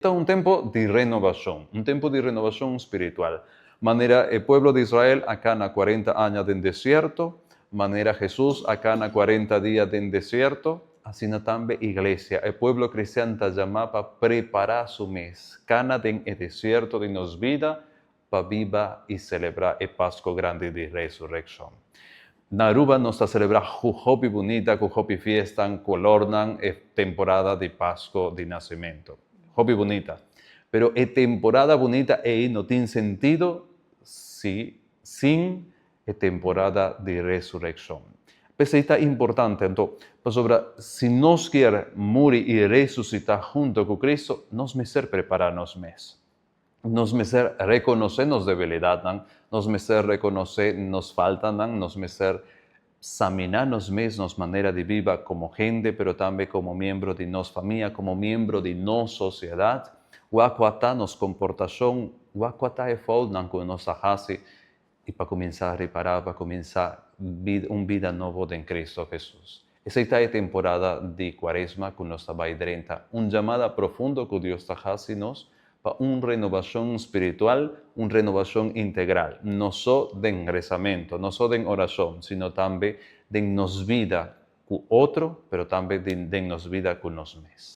un tempo de renovação espiritual. Maneira o povo de Israel acá na 40 anos de deserto, maneira Jesus acá na 40 dias de deserto, assim também a igreja, o povo cristiano está chamado para preparar su mês, cana den o deserto de nos vida, para viva e celebrar a Páscoa grande de ressurreição. Na Aruba nós está celebrando Jujopi bonita, Jujopi fiesta, colornan, é temporada de Páscoa de nascimento. Jujopi bonita. Pero a temporada bonita aí não tem sentido sem a temporada de ressurreição. Mas isso é importante. Então, se nós queremos morrer e ressuscitar junto com Cristo, nós precisamos preparar-nos mesmos. Nós precisamos reconhecer nossas debilidades, nós precisamos reconhecer nos falta, nós precisamos examinar nós mesmos, maneira de viver como gente, mas também como membro de nossa família, como membro de nossa sociedade. O acuatar nos comportação, o acuatar é falta com nossa raça e para começar a reparar, para começar vida nova em Cristo Jesus. Essa é a temporada de Quaresma que nós estamos dentro, chamada profundo que Deus está fazendo para uma renovação espiritual, uma renovação integral, não só de rezamento, não só de oração, sino também de nos vida com o outro, mas também de nos vida com nós mesmos.